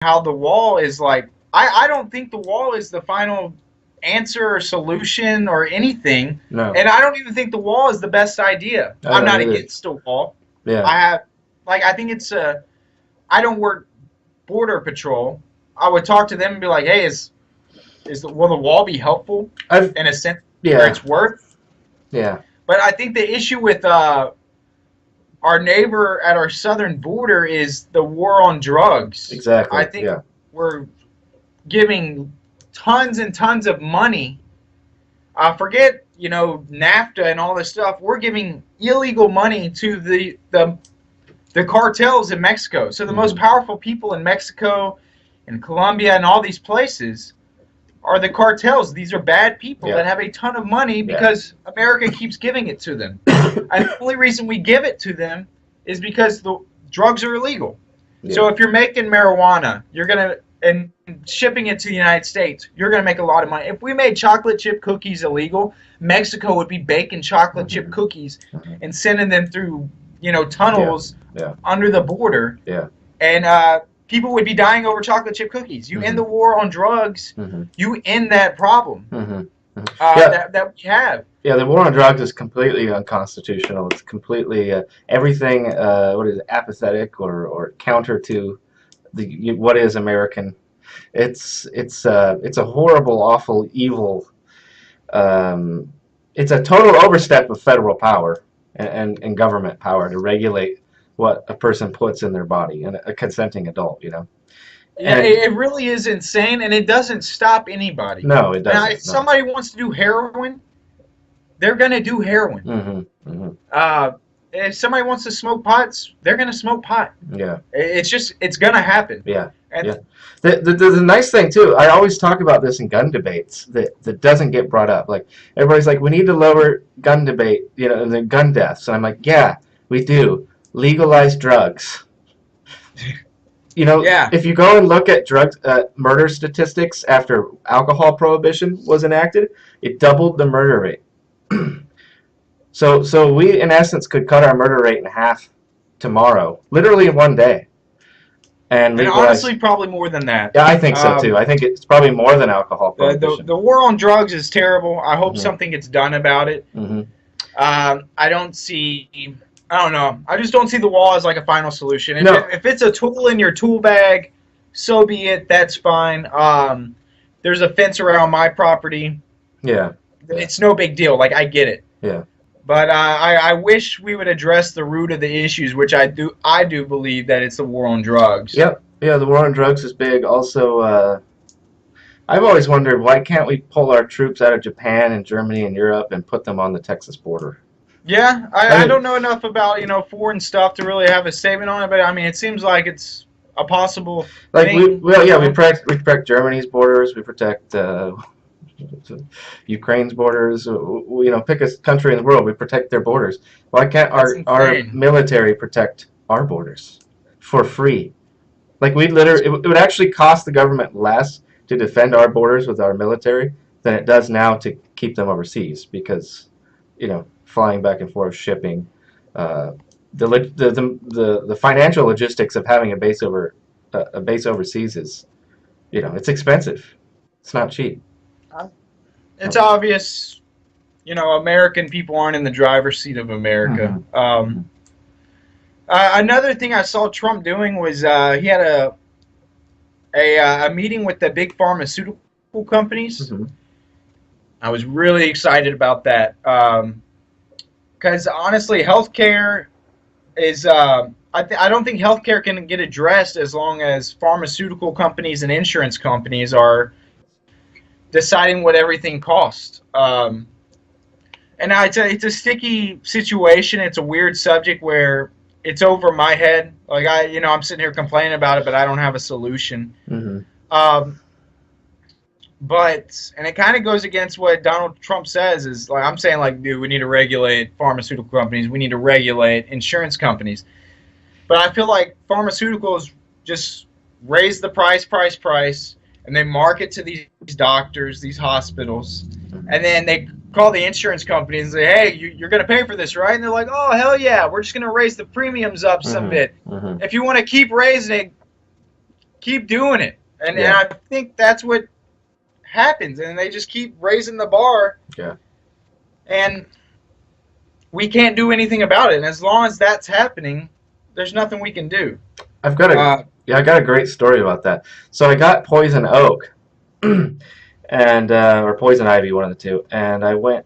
how the wall is like. I don't think the wall is the final answer or solution or anything. No, And I don't even think the wall is the best idea. I I'm don't not either. against a wall. Yeah. I have, like, I think it's a. I don't work border patrol. I would talk to them and be like, hey, will the wall be helpful I've in a sense where yeah it's worth? yeah But I think the issue with our neighbor at our southern border is the war on drugs. I exactly think yeah we're giving tons and tons of money. Forget NAFTA and all this stuff. We're giving illegal money to the cartels in Mexico. So the most hmm powerful people in Mexico and Colombia and all these places are the cartels. These are bad people yeah that have a ton of money yeah because America keeps giving it to them. And the only reason we give it to them is because the drugs are illegal. yeah So if you're making marijuana, and shipping it to the United States, you're gonna make a lot of money. If we made chocolate chip cookies illegal, Mexico would be baking chocolate chip hmm cookies hmm and sending them through, yeah tunnels yeah under the border, yeah and people would be dying over chocolate chip cookies. You end hmm the war on drugs, hmm you end that problem hmm yeah that we have. yeah. The war on drugs is completely unconstitutional. It's completely everything. What is it, apathetic or counter to what is American. It's a horrible, awful, evil. Um, it's a total overstep of federal power and government power to regulate what a person puts in their body, and a consenting adult, Yeah, And it really is insane, and it doesn't stop anybody. no, it Now, if doesn't. No. somebody wants to do heroin, they're gonna do heroin. hmm hmm Uh, if somebody wants to smoke pots, they're gonna smoke pot. Yeah. It's gonna happen. Yeah. And Yeah. The nice thing too, I always talk about this in gun debates that doesn't get brought up. Like everybody's like, we need to lower gun debate, the gun deaths. And I'm like, yeah, we do. Legalize drugs. yeah, If you go and look at murder statistics after alcohol prohibition was enacted, it doubled the murder rate. So we, in essence, could cut our murder rate in half tomorrow, literally in one day, and and legalize. honestly, probably more than that. Yeah, I think so too. I think it's probably more than alcohol prohibition. The war on drugs is terrible. I hope hmm something gets done about it. hmm I don't see. I don't know. I just don't see the wall as like a final solution. No. If it's a tool in your tool bag, so be it. That's fine. There's a fence around my property. Yeah. It's no big deal. Like I get it. Yeah. But I wish we would address the root of the issues, which I do. I do believe that it's the war on drugs. Yep. Yeah. The war on drugs is big. Also, I've always wondered why can't we pull our troops out of Japan and Germany and Europe and put them on the Texas border? Yeah, I I mean, don't know enough about foreign stuff to really have a statement on it, but I mean it seems like it's a possible like thing. we protect Germany's borders. We protect Ukraine's borders. Pick a country in the world. We protect their borders. Why can't That's our insane. military protect our borders for free? Like it would actually cost the government less to defend our borders with our military than it does now to keep them overseas because, flying back and forth, shipping, the financial logistics of having a base overseas is, it's expensive. It's not cheap. It's obvious, American people aren't in the driver's seat of America. hmm hmm Another thing I saw Trump doing was he had a meeting with the big pharmaceutical companies. hmm I was really excited about that because honestly, healthcare is. I don't think healthcare can get addressed as long as pharmaceutical companies and insurance companies are deciding what everything costs. And it's a sticky situation. It's a weird subject where it's over my head. Like I'm sitting here complaining about it, but I don't have a solution. hmm Um, and it kind of goes against what Donald Trump says. Is like I'm saying, like, dude, we need to regulate pharmaceutical companies. We need to regulate insurance companies. But I feel like pharmaceuticals just raise the price, and they market to these doctors, these hospitals, and then they call the insurance companies and say, hey, you're going to pay for this, right? And they're like, oh, hell yeah, we're just going to raise the premiums up some hmm bit. hmm If you want to keep raising it, keep doing it. And Yeah. I think that's what happens, and they just keep raising the bar. Yeah. And we can't do anything about it. And as long as that's happening, there's nothing we can do. I've got a Uh, yeah, I got a great story about that. So I got poison oak, and or poison ivy, one of the two. And I went.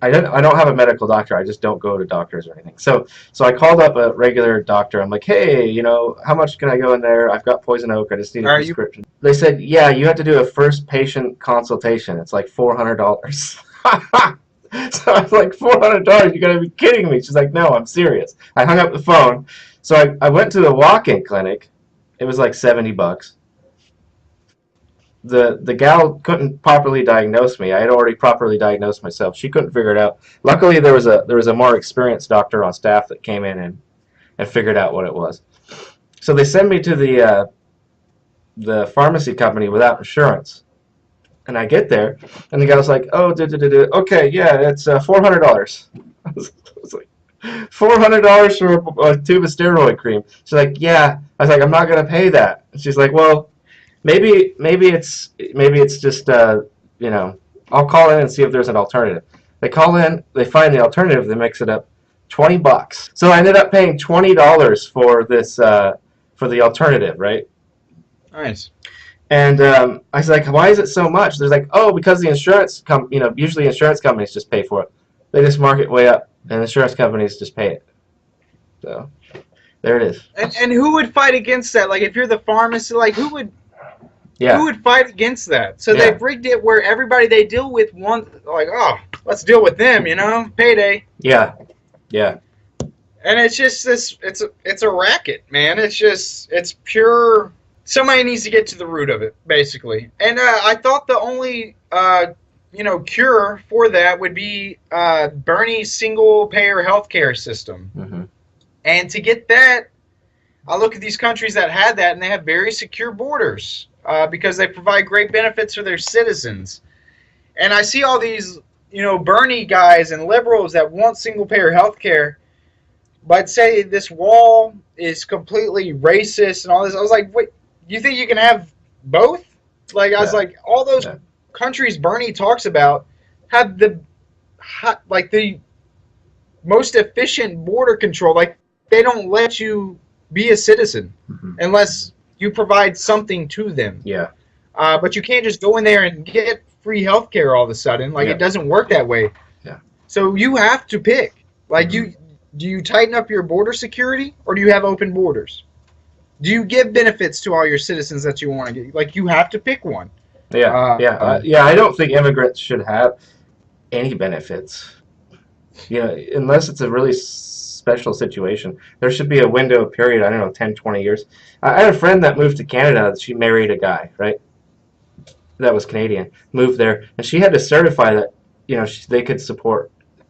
I don't have a medical doctor. I just don't go to doctors or anything. So I called up a regular doctor. I'm like, hey, how much can I go in there? I've got poison oak. I just need a are you? prescription. They said, yeah, you have to do a first patient consultation. It's like $400. So I was like, $400? You gotta be kidding me. She's like, no, I'm serious. I hung up the phone. So I went to the walk-in clinic. It was like $70. The gal couldn't properly diagnose me. I had already properly diagnosed myself. She couldn't figure it out. Luckily, there was a more experienced doctor on staff that came in and figured out what it was. So they send me to the pharmacy company without insurance. And I get there, and the guy was like, "Oh, okay, yeah, it's $400." I was like, $400 for a tube of steroid cream. She's like, "Yeah." I was like, "I'm not gonna pay that." And she's like, "Well, maybe it's just I'll call in and see if there's an alternative." They call in, they find the alternative, they mix it up, $20. So I ended up paying $20 for this for the alternative, right? Nice. And I was like, why is it so much? They're like, oh, because the insurance usually insurance companies just pay for it. They just mark it way up, and insurance companies just pay it. So there it is. And who would fight against that? Like, if you're the pharmacy, like, who would fight against that? So they've rigged it where everybody they deal with like, oh, let's deal with them, payday. Yeah, yeah. And it's just it's a racket, man. It's pure. Somebody needs to get to the root of it, basically. And I thought the only cure for that would be Bernie's single-payer healthcare system. Mm-hmm. And to get that, I look at these countries that had that, and they have very secure borders because they provide great benefits for their citizens. And I see all these, Bernie guys and liberals that want single-payer healthcare, but say this wall is completely racist and all this. I was like, wait, you think you can have both? Like, I was like, all those countries Bernie talks about have the most efficient border control. Like, they don't let you be a citizen unless you provide something to them. Yeah. But you can't just go in there and get free health care all of a sudden. Like, it doesn't work that way. Yeah. So you have to pick. Like, do you tighten up your border security, or do you have open borders? Do you give benefits to all your citizens that you want to get? Like, you have to pick one. Yeah, I don't think immigrants should have any benefits. Unless it's a really special situation. There should be a window period, I don't know, 10, 20 years. I had a friend that moved to Canada. She married a guy, right? That was Canadian. Moved there, and she had to certify that,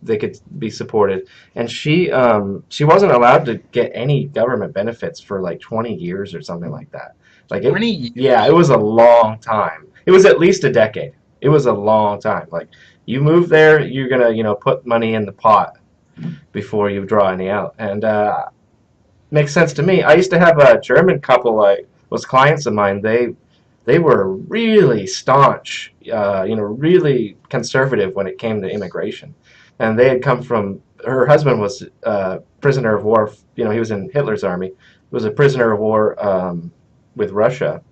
they could be supported, and she wasn't allowed to get any government benefits for like 20 years or something like that. Like 20 years? Yeah, it was a long time. It was at least a decade. It was a long time. Like, you move there, you're gonna put money in the pot before you draw any out, and makes sense to me. I used to have a German couple, was clients of mine. They were really staunch, really conservative when it came to immigration. And they had come from, her husband was a prisoner of war, he was in Hitler's army. He was a prisoner of war with Russia.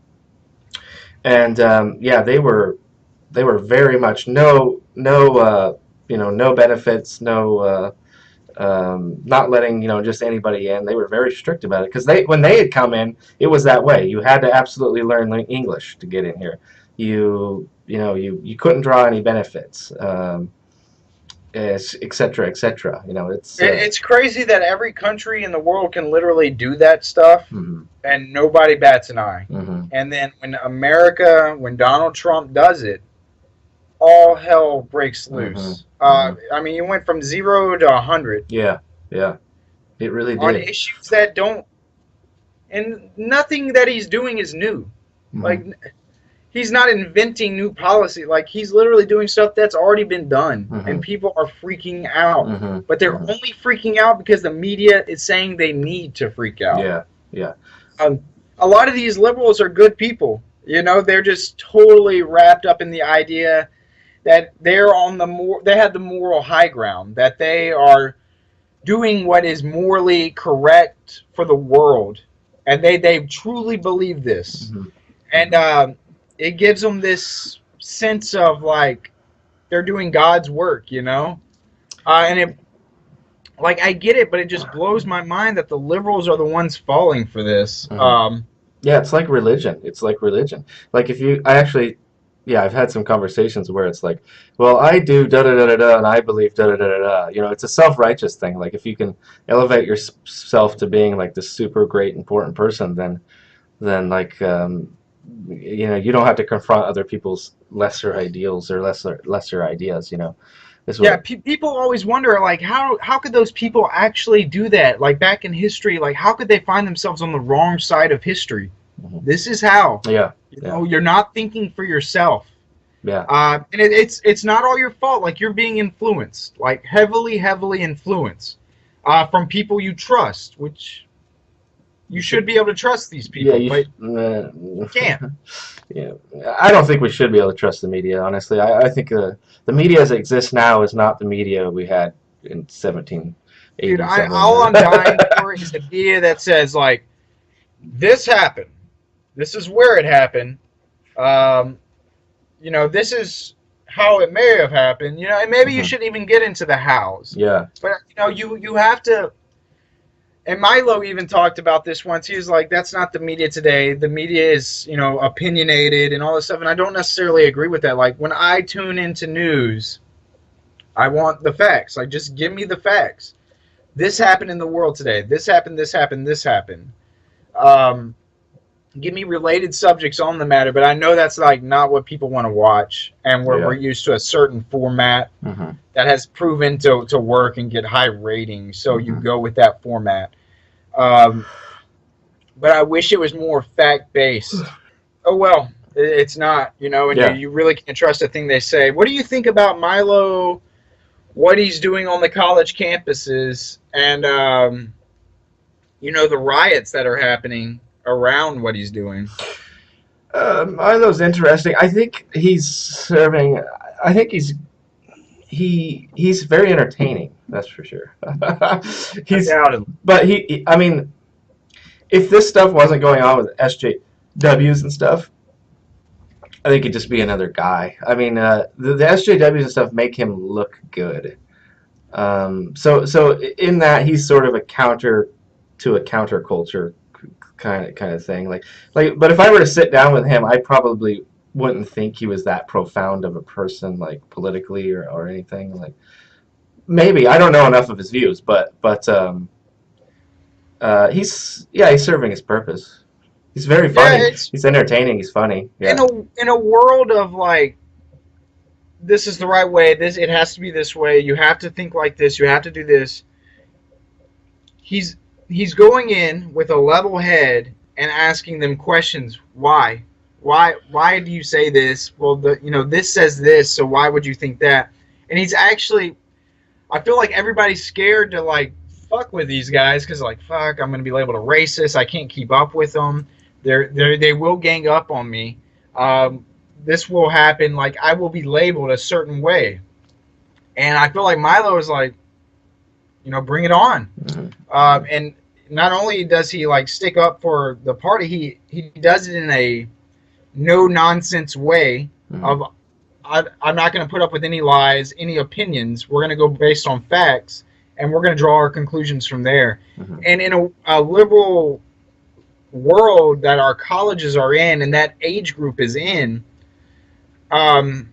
And they were very much no benefits, not letting just anybody in. They were very strict about it because when they had come in, it was that way. You had to absolutely learn English to get in here. You couldn't draw any benefits. Et cetera, et cetera. It's crazy that every country in the world can literally do that stuff, and nobody bats an eye. And then when Donald Trump does it, all hell breaks loose. I mean, you went from 0 to 100. Yeah, it really did. On issues that don't, and nothing that he's doing is new. Like, he's not inventing new policy. Like, he's literally doing stuff that's already been done, and people are freaking out. But they're only freaking out because the media is saying they need to freak out. Yeah. a lot of these liberals are good people. You know, they're just totally wrapped up in the idea that they're on they have the moral high ground, that they are doing what is morally correct for the world, and they truly believe this, Mm-hmm. and it gives them this sense of like they're doing God's work, you know, and it like I get it, but it just blows my mind that the liberals are the ones falling for this. Mm-hmm. Yeah, it's like religion. It's like religion. Like if you, I actually, yeah, I've had some conversations where it's like, well, I do da da da da da, and I believe da da da da da. You know, it's a self-righteous thing. Like if you can elevate yourself to being like this super great important person, then like you know, you don't have to confront other people's lesser ideals or lesser ideas. You know, is Yeah, what. people always wonder, like, how could those people actually do that? Like, back in history, like, how could they find themselves on the wrong side of history? Mhm. This is how. Yeah, You yeah, know, you're not thinking for yourself. yeah. And it's not all your fault. Like, you're being influenced, like, heavily influenced from people you trust, which you should be able to trust these Yeah, people, but you uh, can't. yeah. I don't think we should be able to trust the media, honestly. I think the media as it exists now is not the media we had in Dude, 1780 something. all I'm dying for is a media that says, like, this happened. This is where it happened. Um, you know, this is how it may have happened. You know, and maybe you Mhm. shouldn't even get into the hows. Yeah. But you know, you have to. And Milo even talked about this once. He was like, "That's not the media today. The media is, you know, opinionated and all this stuff." And I don't necessarily agree with that. Like when I tune into news, I want the facts. Like just give me the facts. This happened in the world today. This happened. This happened. This happened. Um, Give me related subjects on the matter, but I know that's like not what people want to watch, and we're Yeah. used to a certain format Hmm. that has proven to work and get high ratings, so you Hmm. go with that format. Um, but I wish it was more fact based. Oh well, it's not, you know, and Yeah. you really can't trust a thing they say. What do you think about Milo? What he's doing on the college campuses, and you know the riots that are happening around what he's doing. Milo's interesting. I think he's serving. I think he's very entertaining. That's for sure. he's, Undoubtedly. but I mean, if this stuff wasn't going on with SJWs and stuff, I think he'd just be another guy. I mean, the SJWs and stuff make him look good. So in that he's sort of a counter to a counterculture kind of thing. But if I were to sit down with him, I probably wouldn't think he was that profound of a person, like politically or anything. Like maybe I don't know enough of his views, but he's serving his purpose. He's very Yeah, funny. it's He's entertaining. He's funny. in Yeah. a world of like this is the right way. This it has to be this way. You have to think like this. You have to do this. He's he's going in with a level head and asking them questions. Why? Why do you say this? Well, you know this says this, so why would you think that? And he's actually, I feel like everybody's scared to like fuck with these guys because like fuck, I'm gonna be labeled a racist. I can't keep up with them. They will gang up on me. This will happen. Like I will be labeled a certain way, and I feel like Milo is like, you know, bring it on. Mhm. And not only does he like stick up for the party, he does it in a no nonsense way Mhm. of I'm not going to put up with any lies, any opinions. We're going to go based on facts, and we're going to draw our conclusions from there. Mhm. And in a liberal world that our colleges are in and that age group is in, um,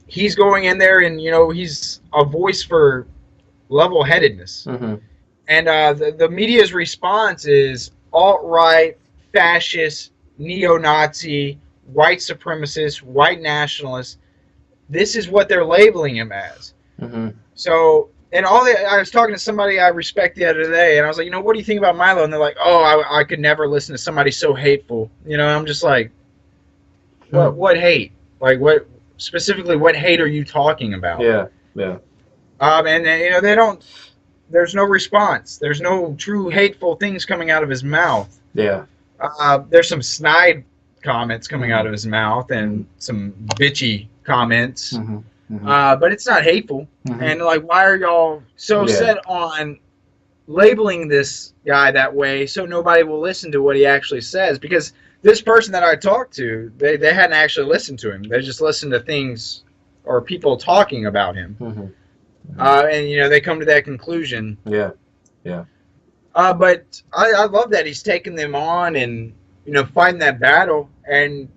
he's going in there and, you know, he's a voice for level-headedness. Mhm. And the media's response is alt-right, fascist, neo-Nazi, white supremacist, white nationalist. This is what they're labeling him as. Mhm. So, and I was talking to somebody I respect the other day, and I was like, you know, what do you think about Milo? And they're like, oh, I could never listen to somebody so hateful. You know, I'm just like, what hate? Like, what specifically? What hate are you talking about? Yeah. Yeah. And you know, they don't. There's no response. There's no true hateful things coming out of his mouth. Yeah. There's some snide comments coming out of his mouth and some bitchy comments, but it's not hateful. And like, why are y'all so set on labeling this guy that way so nobody will listen to what he actually says? Because this person that I talked to, they hadn't actually listened to him. They just listened to things or people talking about him. And, you know, they come to that conclusion. Yeah, yeah. But I love that he's taking them on and, you know, fighting that battle. And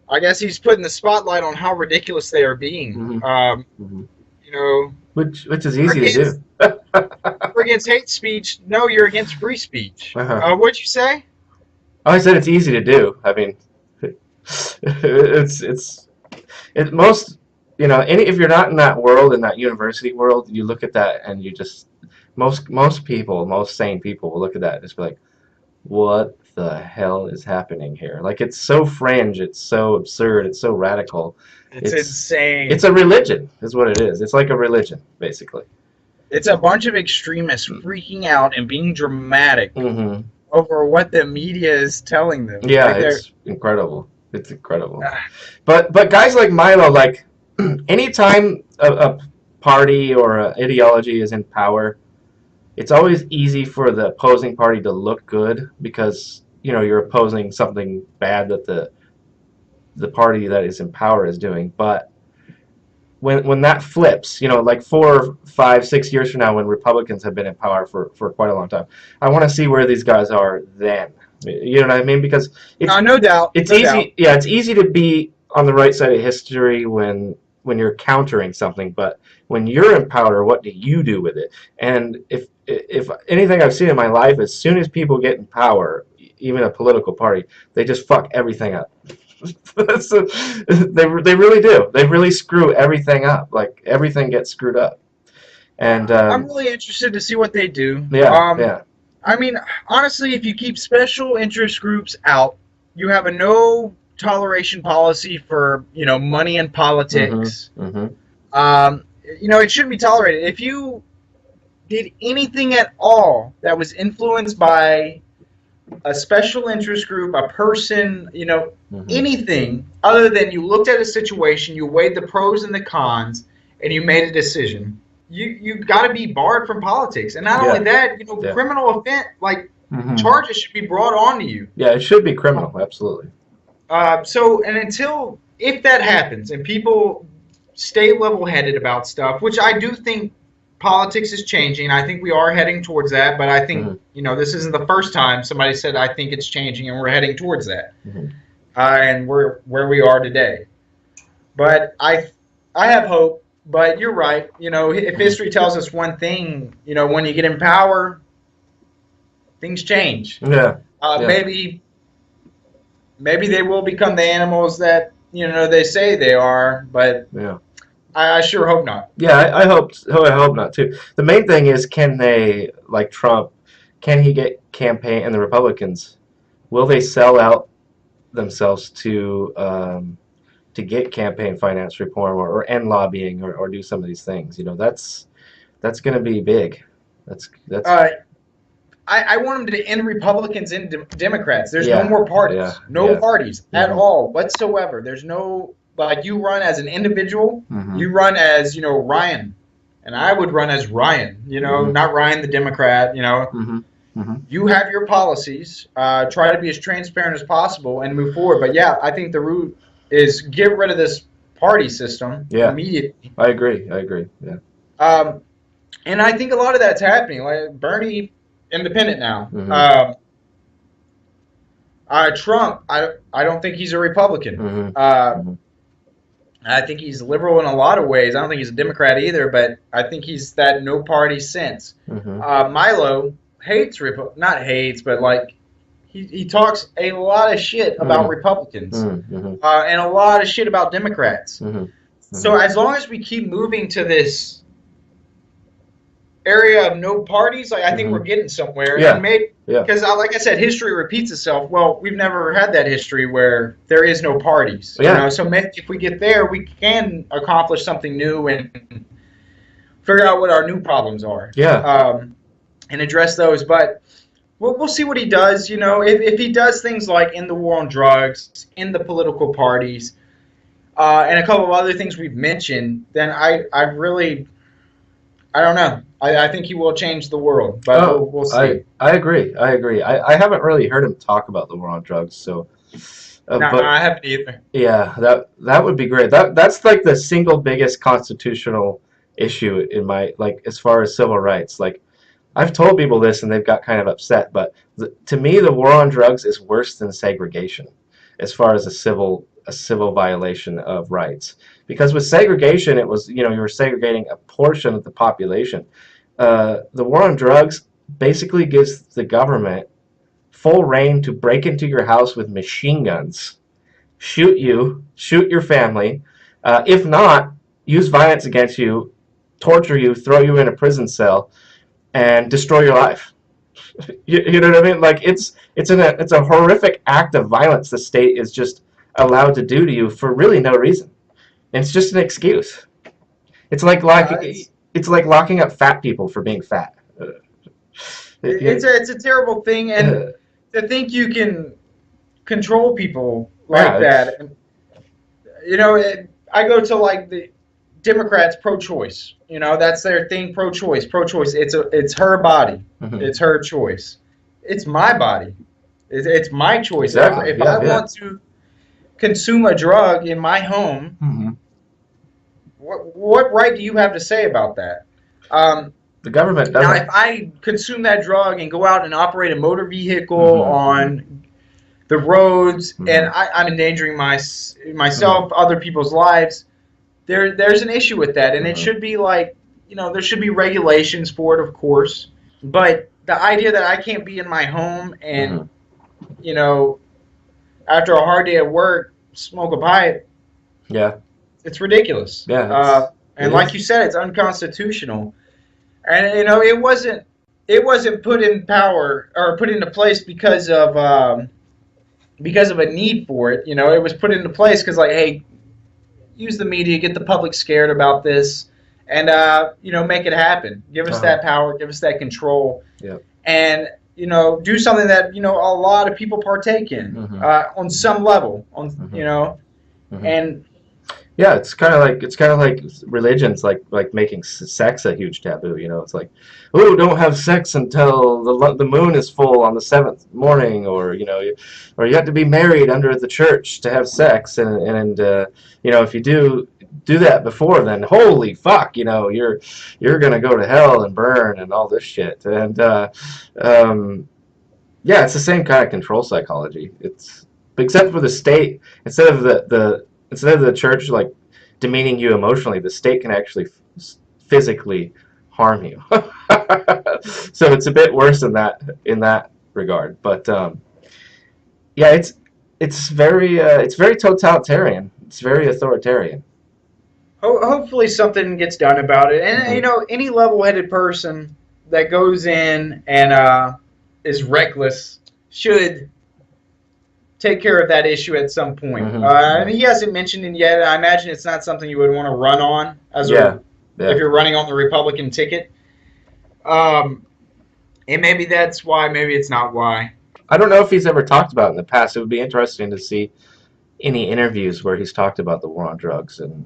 I guess he's putting the spotlight on how ridiculous they are being. You know, which is easy to do. We're against hate speech. No, you're against free speech. What'd you say? Oh, I said it's easy to do. I mean, most, you know, if you're not in that world, in that university world, you look at that and you just, most people, most sane people will look at that and just be like, what the hell is happening here? Like, it's so fringe, it's so absurd, it's so radical. It's insane. It's a religion, is what it is. It's like a religion, basically. It's a bunch of extremists freaking out and being dramatic over what the media is telling them. Yeah, like it's incredible. It's incredible. But guys like Milo, like, anytime a party or an ideology is in power, it's always easy for the opposing party to look good because, you know, you're opposing something bad that the party that is in power is doing. But when that flips, you know, like 4, 5, 6 years from now, when Republicans have been in power for quite a long time, I want to see where these guys are then. You know what I mean? Because no doubt, it's easy. Yeah, it's easy to be on the right side of history when you're countering something, but when you're in power, what do you do with it? And if anything I've seen in my life, as soon as people get in power, even a political party, they just fuck everything up. So, they really do. They really screw everything up. Like, everything gets screwed up. And I'm really interested to see what they do. Yeah. I mean, honestly, if you keep special interest groups out, you have a no toleration policy for, you know, money and politics. You know, it shouldn't be tolerated. If you did anything at all that was influenced by a special interest group, a person, you know, anything other than you looked at a situation, you weighed the pros and the cons, and you made a decision, you've got to be barred from politics. And not only that, you know, criminal offense, like charges should be brought on to you. Yeah, it should be criminal, absolutely. So, and until, if that happens and people stay level-headed about stuff, which I do think politics is changing. I think we are heading towards that, but I think, you know, this isn't the first time somebody said, I think it's changing, and we're heading towards that. And we're where we are today. But I have hope, but you're right. You know, if history tells us one thing, you know, when you get in power, things change. Maybe they will become the animals that, you know, they say they are, but I sure hope not. Yeah, I hope not too. The main thing is, can they, like Trump, can he get campaign, and the Republicans, will they sell out themselves to get campaign finance reform or end lobbying or do some of these things? You know, that's going to be big. That's. I want them to end Republicans and Democrats. There's no more parties. No parties at all whatsoever. There's no. Like, you run as an individual, you run as, you know, Ryan, and I would run as Ryan, you know, not Ryan the Democrat, you know. You have your policies, try to be as transparent as possible and move forward. But yeah, I think the root is get rid of this party system immediately. I agree, yeah. And I think a lot of that's happening. Like, Bernie, independent now. Trump, I don't think he's a Republican. I think he's liberal in a lot of ways. I don't think he's a Democrat either, but I think he's that no party sense. Milo hates not hates, but like he talks a lot of shit about Republicans and a lot of shit about Democrats. So as long as we keep moving to this area of no parties, like, I think we're getting somewhere. And maybe because, like I said, history repeats itself. Well, we've never had that history where there is no parties. You know, so maybe if we get there, we can accomplish something new and figure out what our new problems are. And address those. But we'll see what he does. You know, if he does things like in the war on drugs, in the political parties, and a couple of other things we've mentioned, then I really I don't know. I think he will change the world, but Oh, we'll see. I agree. I agree. I haven't really heard him talk about the war on drugs, so No, but I haven't either. yeah, that would be great. That's like the single biggest constitutional issue in my like as far as civil rights. Like I've told people this and they've got kind of upset, but to me the war on drugs is worse than segregation as far as a civil violation of rights. Because with segregation it was, you know, you were segregating a portion of the population. The war on drugs basically gives the government full reign to break into your house with machine guns, shoot you, shoot your family, if not, use violence against you, torture you, throw you in a prison cell, and destroy your life. You know what I mean? Like it's a horrific act of violence the state is just allowed to do to you for really no reason. And it's just an excuse. It's like It's it's like locking up fat people for being fat. it's a terrible thing, and to think you can control people Yeah, like that. And, you know, I go to like the Democrats pro-choice. You know, that's their thing. Pro-choice, pro-choice. It's her body. mhm. It's her choice. It's my body. It's my choice. Exactly. If I Yeah. want to consume a drug in my home, Hmm. what right do you have to say about that? The government Now, doesn't. if I consume that drug and go out and operate a motor vehicle Hmm. on the roads, and Hmm. I'm endangering Hmm. myself, other people's lives, there's an issue with that, and it Hmm. should be like, you know, there should be regulations for it, of course. But the idea that I can't be in my home and, Hmm. you know, after a hard day at work, smoke a pipe, Yeah. it's ridiculous. Yeah. And It like you is. said, it's unconstitutional. And you know, it wasn't put in power or put into place because of a need for it. You know, it was put into place because, like, hey, use the media, get the public scared about this, and you know, make it happen. Give us Uh-huh. that power, give us that control, Yep. and you know, do something that, you know, a lot of people partake in Hmm. on some level. On, Hmm. you know, Hmm. and Yeah, it's kind of like religions like making sex a huge taboo. You know, it's like, oh, don't have sex until the moon is full on the seventh morning, or you know, or you have to be married under the church to have sex, and you know, if you do that before, then holy fuck, you know, you're gonna go to hell and burn and all this shit, and um, yeah, it's the same kind of control psychology. It's except for the state, instead of the church like demeaning you emotionally, the state can actually physically harm you. So it's a bit worse in that regard. But yeah, it's very totalitarian. It's very authoritarian. hopefully something gets done about it. And you Hmm. know, any level-headed person that goes in and is reckless should take care of that issue at some point. Hmm. And he hasn't mentioned it yet. I imagine it's not something you would want to run on as Yeah, a yeah. if you're running on the Republican ticket. Um, and maybe that's why. Maybe it's not why. I don't know if he's ever talked about it in the past. It would be interesting to see any interviews where he's talked about the war on drugs and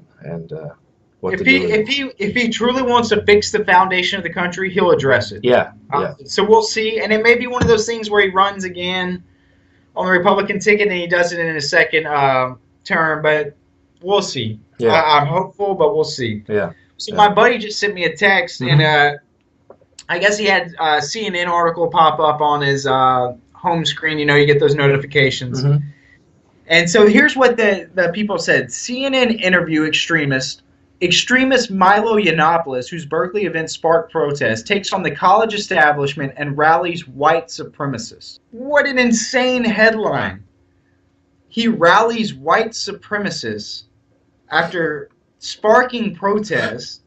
what to do with it. If he truly wants to fix the foundation of the country, he'll address it. Yeah, yeah. So we'll see. And it may be one of those things where he runs again on the Republican ticket and he does it in his second term. But we'll see. Yeah, I'm hopeful, but we'll see. yeah, So yeah. my buddy just sent me a text, Mhm. and I guess he had a CNN article pop up on his home screen. You know, you get those notifications. Hmm. And so here's what the people said. CNN interview extremist Milo Yiannopoulos, whose Berkeley event sparked protests, takes on the college establishment and rallies white supremacists. What an insane headline. He rallies white supremacists after sparking protests.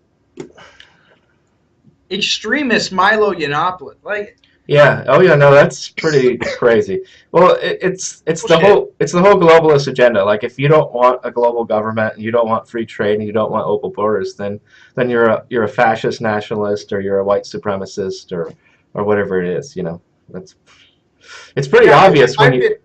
Extremist Milo Yiannopoulos. Like, Yeah. Oh, yeah. No, that's pretty crazy. Well, bullshit. it's the whole globalist agenda. Like, if you don't want a global government, and you don't want free trade, and you don't want open borders, then you're a fascist nationalist, or you're a white supremacist, or whatever it is. You know. It's pretty Yeah, obvious when you.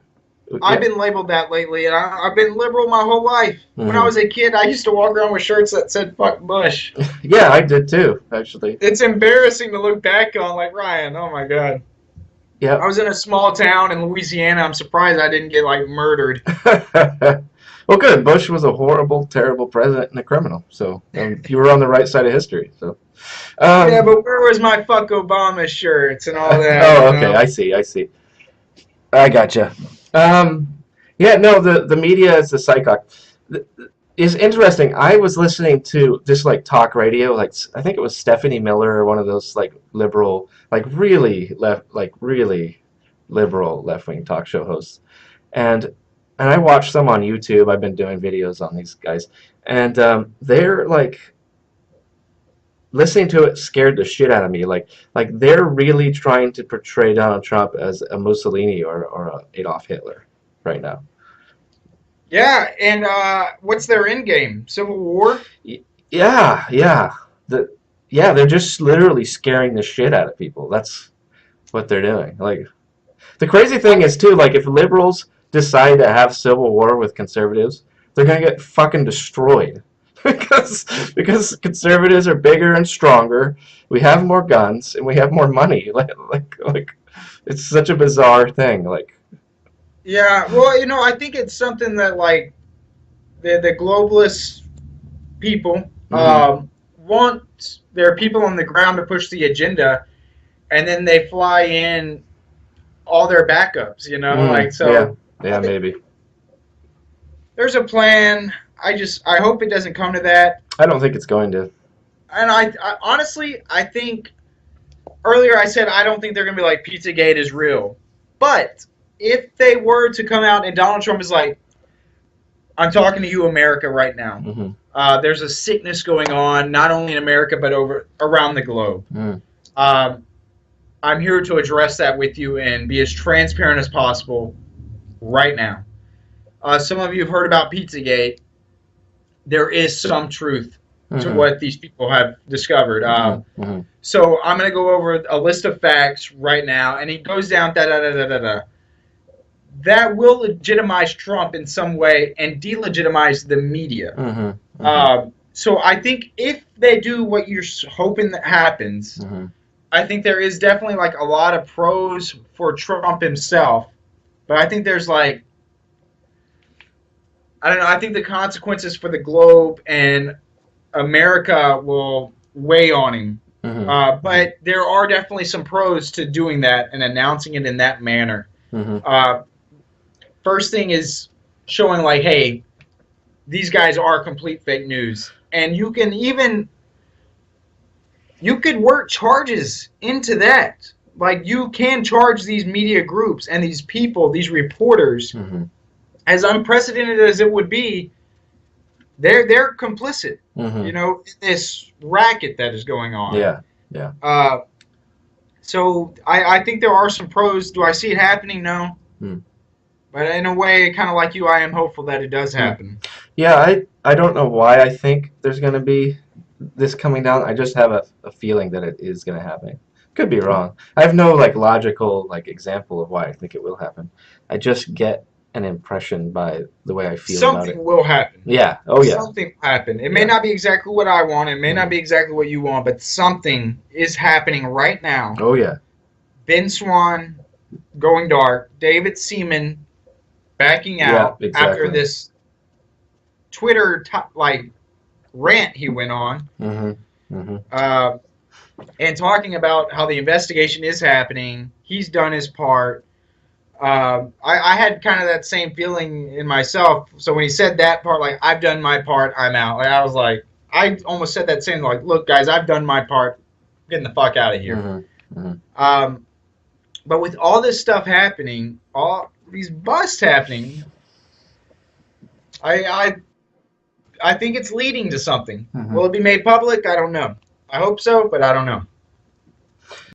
I've Yeah. been labeled that lately, and I've been liberal my whole life. When I Mhm. was a kid, I used to walk around with shirts that said "fuck Bush." Yeah, I did too, actually. It's embarrassing to look back on, like Ryan. Oh my god. I Yep. was in a small town in Louisiana. I'm surprised I didn't get like murdered. Well, good. Bush was a horrible, terrible president and a criminal. So you were on the right side of history. So, Yeah, um, but where was my "fuck Obama" shirts and all that? oh, okay. I see. I see. I gotcha. Um, yeah, no, the media is the psychoc. Is interesting. I was listening to just like talk radio, like I think it was Stephanie Miller or one of those like liberal, like really liberal left wing talk show hosts, and I watched some on YouTube. I've been doing videos on these guys, and they're like listening to it scared the shit out of me. Like they're really trying to portray Donald Trump as a Mussolini or a Adolf Hitler right now. Yeah, and what's their end game? Civil War? Yeah, yeah. The yeah, they're just literally scaring the shit out of people. That's what they're doing. Like the crazy thing is too, like if liberals decide to have civil war with conservatives, they're gonna get fucking destroyed. Because conservatives are bigger and stronger, we have more guns and we have more money. Like it's such a bizarre thing. Like Yeah, well, I think it's something that like the globalist people mhm. want their people on the ground to push the agenda, and then they fly in all their backups. Like Yeah. so. I Yeah, think maybe. there's a plan. I hope it doesn't come to that. I don't think it's going to. And I honestly I think earlier I said I don't think they're gonna be like Pizzagate is real, but if they were to come out and Donald Trump is like, I'm talking to you, America, right now. Hmm. There's a sickness going on, not only in America but around the globe. Mm. Um, I'm here to address that with you and be as transparent as possible right now. Some of you have heard about Pizzagate. There is some truth to Hmm. what these people have discovered. Hmm. Hmm. So I'm going to go over a list of facts right now, and he goes down da da da da da da. That will legitimize Trump in some way and delegitimize the media. Hmm. Hmm. So I think if they do what you're hoping that happens, Hmm. I think there is definitely like a lot of pros for Trump himself, but I think there's like I don't know. I think the consequences for the globe and America will weigh on him. Hmm. But there are definitely some pros to doing that and announcing it in that manner. Hmm. Uh, First thing is showing like, hey, these guys are complete fake news, and you could work charges into that. Like you can charge these media groups and these people, these reporters, Hmm. as unprecedented as it would be. They're complicit, Hmm. in this racket that is going on. Yeah. Yeah. So I think there are some pros. Do I see it happening? No. Mm. But in a way, kind of like you, I am hopeful that it does Mm. happen. Yeah, I don't know why I think there's going to be this coming down. I just have a feeling that it is going to happen. Could be wrong. I have no like logical like example of why I think it will happen. I just get an impression by the way I feel about Something it. will happen. Yeah. Oh yeah. Something will happen. It may Yeah. not be exactly what I want. It may not Mhm. be exactly what you want, but something is happening right now. Oh yeah. Ben Swan going dark. David Seaman backing out Yeah, after exactly. this Twitter rant he went on. Mhm. Mhm. And talking about how the investigation is happening. He's done his part. I had kind of that same feeling in myself. So when he said that part, like, I've done my part, I'm out. Like, I was like, I almost said that same, like, look, guys, I've done my part. I'm getting the fuck out of here. Mhm. Mhm. But with all this stuff happening, all these busts happening, I I think it's leading to something. Mhm. Will it be made public? I don't know. I hope so, but I don't know.